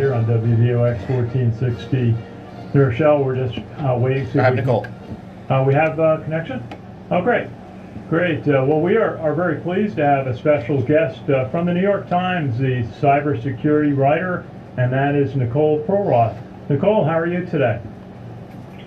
here on WVOX 1460. Rochelle, we're just waiting to... I have Nicole. We have connection? Oh, great. Great. Well, we are very pleased to have a special guest from the New York Times, the cybersecurity writer, and that is Nicole Perlroth. Nicole, how are you today?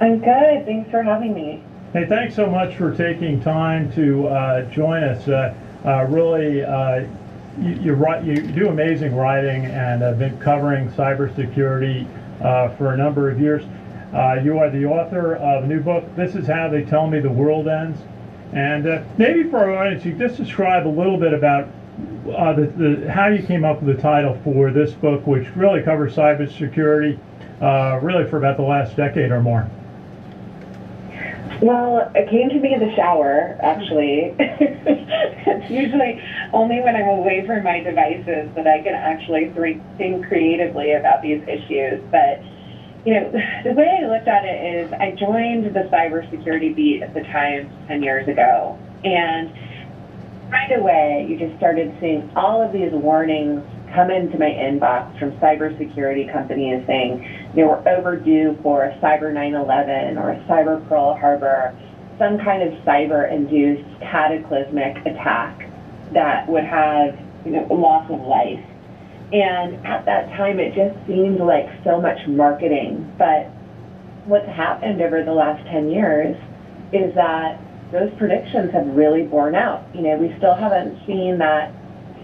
I'm good. Thanks for having me. Hey, thanks so much for taking time to join us. You do amazing writing and have been covering cybersecurity for a number of years. You are the author of a new book, This Is How They Tell Me the World Ends. And maybe for our audience, you just describe a little bit about how you came up with the title for this book, which really covers cybersecurity really for about the last decade or more. Well, it came to me in the shower, actually. It's usually only when I'm away from my devices that I can actually think creatively about these issues. But, you know, the way I looked at it is I joined the cybersecurity beat at the Times 10 years ago. And right away, you just started seeing all of these warnings come into my inbox from cybersecurity companies saying, you know, we're overdue for a cyber 9/11 or a cyber Pearl Harbor, some kind of cyber-induced cataclysmic attack that would have, you know, loss of life. And at that time, it just seemed like so much marketing. But what's happened over the last 10 years is that those predictions have really borne out. You know, we still haven't seen that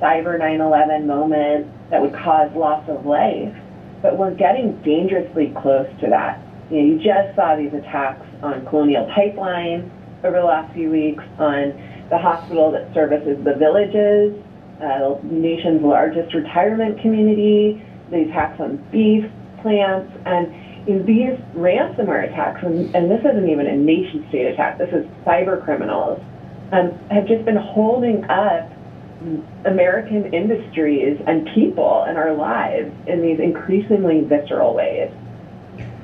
cyber 9/11 moment that would cause loss of life, but we're getting dangerously close to that. You know, you just saw these attacks on Colonial Pipeline over the last few weeks, on the hospital that services the Villages, the nation's largest retirement community, the attacks on beef plants, and these ransomware attacks, and this isn't even a nation-state attack, this is cyber criminals, have just been holding up American industries and people in our lives in these increasingly visceral ways.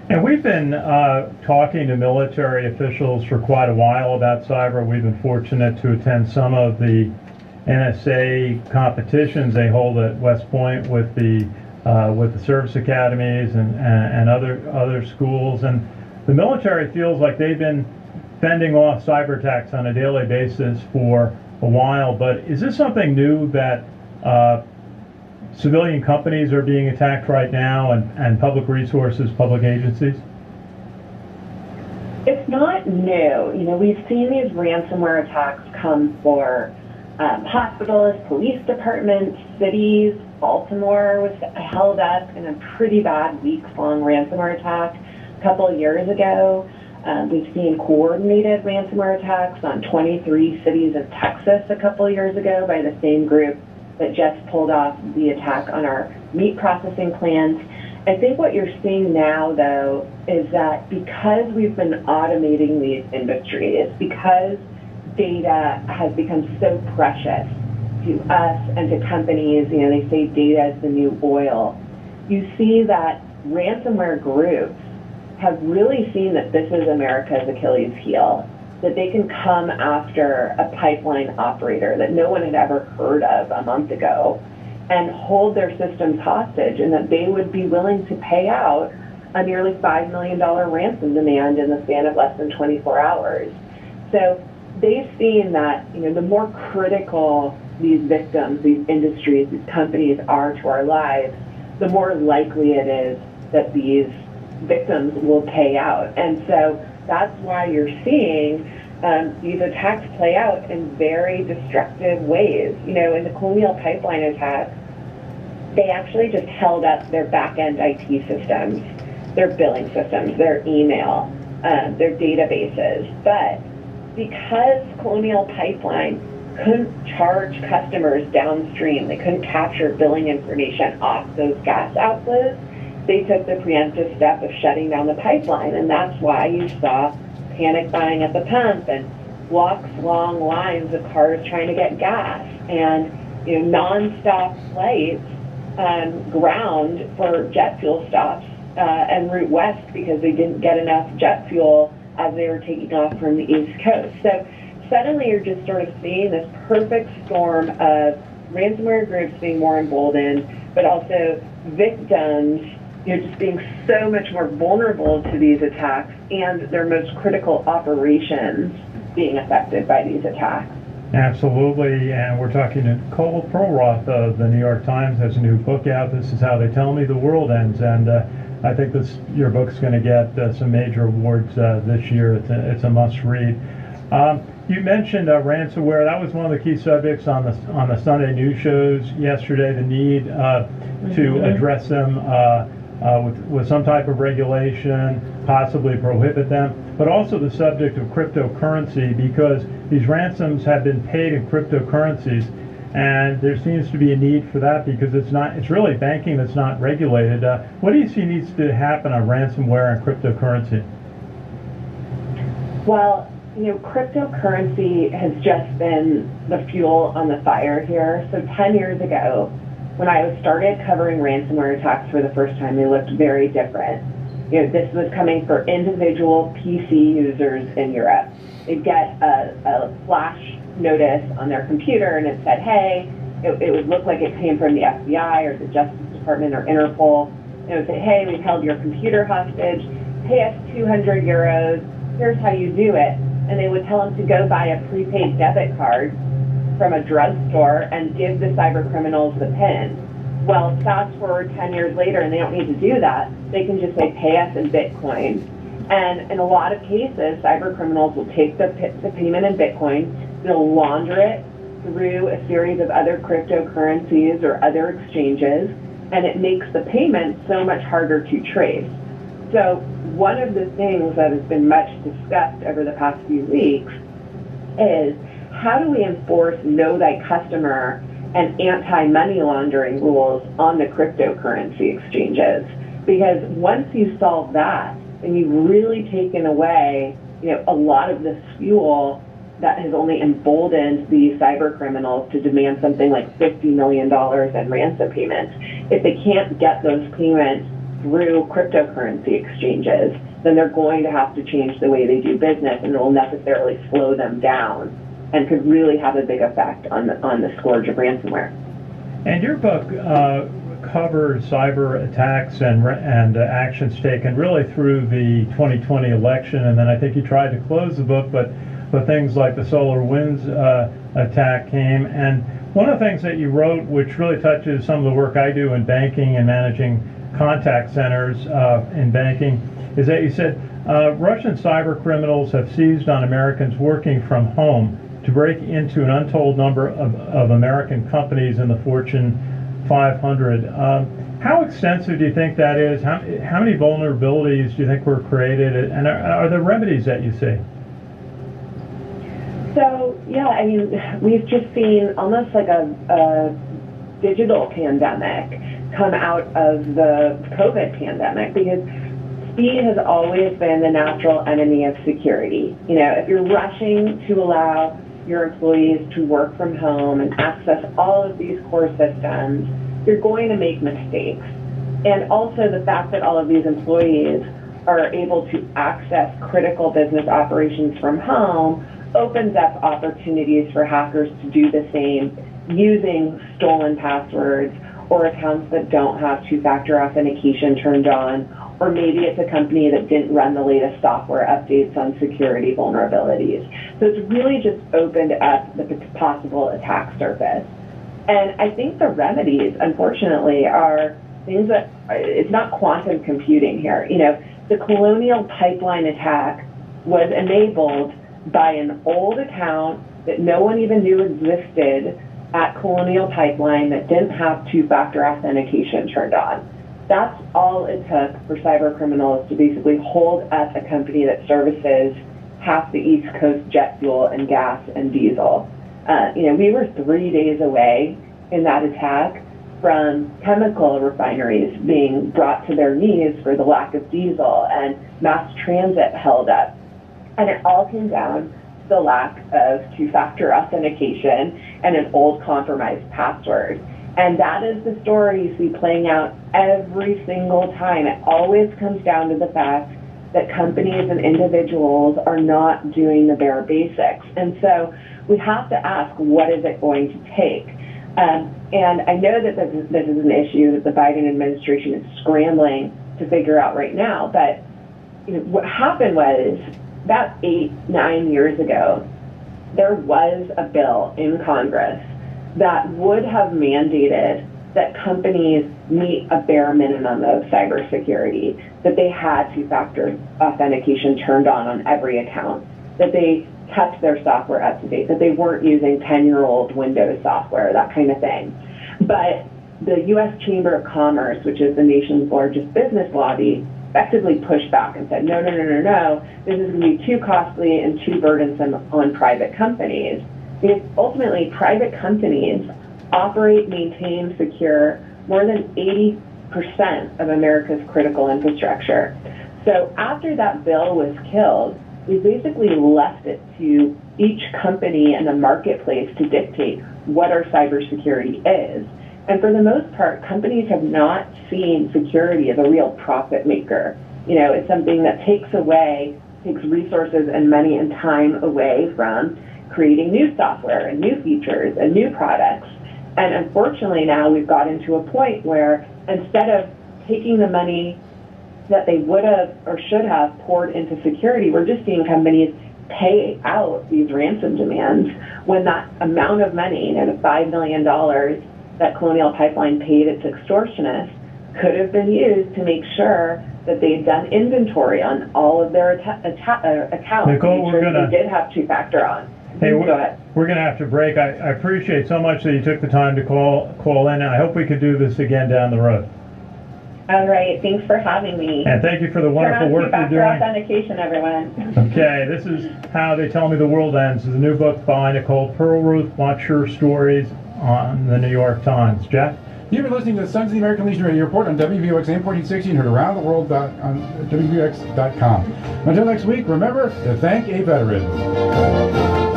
And we've been talking to military officials for quite a while about cyber. We've been fortunate to attend some of the NSA competitions they hold at West Point with the service academies and other schools. And the military feels like they've been fending off cyber attacks on a daily basis for a while, but is this something new that civilian companies are being attacked right now, and public resources, public agencies? It's not new. You know, we've seen these ransomware attacks come for hospitals, police departments, cities. Baltimore was held up in a pretty bad week-long ransomware attack a couple of years ago. We've seen coordinated ransomware attacks on 23 cities in Texas a couple of years ago by the same group that just pulled off the attack on our meat processing plants. I think what you're seeing now, though, is that because we've been automating these industries, because data has become so precious to us and to companies, you know, they say data is the new oil, you see that ransomware groups have really seen that this is America's Achilles heel, that they can come after a pipeline operator that no one had ever heard of a month ago and hold their systems hostage, and that they would be willing to pay out a nearly $5 million ransom demand in the span of less than 24 hours. So they've seen that, you know, the more critical these victims, these industries, these companies are to our lives, the more likely it is that these victims will pay out. And so that's why you're seeing these attacks play out in very destructive ways. You know, in the Colonial Pipeline attack, they actually just held up their back-end IT systems, their billing systems, their email, their databases. But because Colonial Pipeline couldn't charge customers downstream, they couldn't capture billing information off those gas outflows, they took the preemptive step of shutting down the pipeline, and that's why you saw panic buying at the pump and long lines of cars trying to get gas, and, you know, nonstop flights ground for jet fuel stops en route west because they didn't get enough jet fuel as they were taking off from the East Coast. So suddenly you're just sort of seeing this perfect storm of ransomware groups being more emboldened, but also victims, just being so much more vulnerable to these attacks and their most critical operations being affected by these attacks. Absolutely, and we're talking to Nicole Perlroth of the New York Times. Has a new book out. This is How They Tell Me the World Ends, and I think your book's going to get some major awards this year. It's a must-read. You mentioned ransomware. That was one of the key subjects on the Sunday news shows yesterday. The need to address them with some type of regulation, possibly prohibit them, but also the subject of cryptocurrency, because these ransoms have been paid in cryptocurrencies, and there seems to be a need for that because it's really banking that's not regulated. What do you see needs to happen on ransomware and cryptocurrency? Well, cryptocurrency has just been the fuel on the fire here. So 10 years ago, when I started covering ransomware attacks for the first time, they looked very different. This was coming for individual PC users in Europe. They'd get a flash notice on their computer and it said, hey, it would look like it came from the FBI or the Justice Department or Interpol. It would say, hey, we've held your computer hostage, pay us 200 euros, here's how you do it. And they would tell them to go buy a prepaid debit card from a drugstore and give the cyber criminals the PIN. Well, fast forward 10 years later and they don't need to do that. They can just say, pay us in Bitcoin. And in a lot of cases, cyber criminals will take the payment in Bitcoin, they'll launder it through a series of other cryptocurrencies or other exchanges, and it makes the payment so much harder to trace. So one of the things that has been much discussed over the past few weeks is how do we enforce know thy customer and anti-money laundering rules on the cryptocurrency exchanges? Because once you solve that, then you've really taken away, a lot of this fuel that has only emboldened these cyber criminals to demand something like $50 million in ransom payments. If they can't get those payments through cryptocurrency exchanges, then they're going to have to change the way they do business, and it will necessarily slow them down and could really have a big effect on the scourge of ransomware. And your book covers cyber attacks and actions taken really through the 2020 election, and then I think you tried to close the book, but things like the SolarWinds attack came. And one of the things that you wrote, which really touches some of the work I do in banking and managing contact centers in banking, is that you said Russian cyber criminals have seized on Americans working from home to break into an untold number of American companies in the Fortune 500. How extensive do you think that is? How many vulnerabilities do you think were created? And are there remedies that you see? So, we've just seen almost like a digital pandemic come out of the COVID pandemic, because speed has always been the natural enemy of security. If you're rushing to allow your employees to work from home and access all of these core systems, you're going to make mistakes. And also the fact that all of these employees are able to access critical business operations from home opens up opportunities for hackers to do the same using stolen passwords or accounts that don't have two-factor authentication turned on, or maybe it's a company that didn't run the latest software updates on security vulnerabilities. So it's really just opened up the possible attack surface. And I think the remedies, unfortunately, are things that, it's not quantum computing here. The Colonial Pipeline attack was enabled by an old account that no one even knew existed at Colonial Pipeline that didn't have two-factor authentication turned on. That's all it took for cyber criminals to basically hold up a company that services half the East Coast jet fuel and gas and diesel. We were 3 days away in that attack from chemical refineries being brought to their knees for the lack of diesel and mass transit held up. And it all came down to the lack of two-factor authentication and an old compromised password. And that is the story you see playing out every single time. It always comes down to the fact that companies and individuals are not doing the bare basics. And so we have to ask, what is it going to take? And I know that this is an issue that the Biden administration is scrambling to figure out right now. But what happened was about 8-9 years ago, there was a bill in Congress that would have mandated that companies meet a bare minimum of cybersecurity, that they had two-factor authentication turned on every account, that they kept their software up to date, that they weren't using 10-year-old Windows software, that kind of thing. But the U.S. Chamber of Commerce, which is the nation's largest business lobby, effectively pushed back and said, no, this is going to be too costly and too burdensome on private companies. Because ultimately, private companies operate, maintain, secure more than 80% of America's critical infrastructure. So after that bill was killed, we basically left it to each company and the marketplace to dictate what our cybersecurity is. And for the most part, companies have not seen security as a real profit maker. It's something that takes resources and money and time away from creating new software and new features and new products. And unfortunately now we've gotten to a point where instead of taking the money that they would have or should have poured into security, we're just seeing companies pay out these ransom demands when that amount of money, the $5 million that Colonial Pipeline paid its extortionists, could have been used to make sure that they'd done inventory on all of their accounts. Nicole, they did have two-factor on. Hey, we're going to have to break. I appreciate so much that you took the time to call in, and I hope we could do this again down the road. All right. Thanks for having me. And thank you for the wonderful work you're doing. Authentication, everyone. Okay, this is How They Tell Me the World Ends. It's a new book by Nicole Perlroth, Watch Her Stories on the New York Times. Jack? You've been listening to the Sons of the American Legion Radio Report on WVOX AM 1460 and heard around the world on WVOX.com. Until next week, remember to thank a veteran.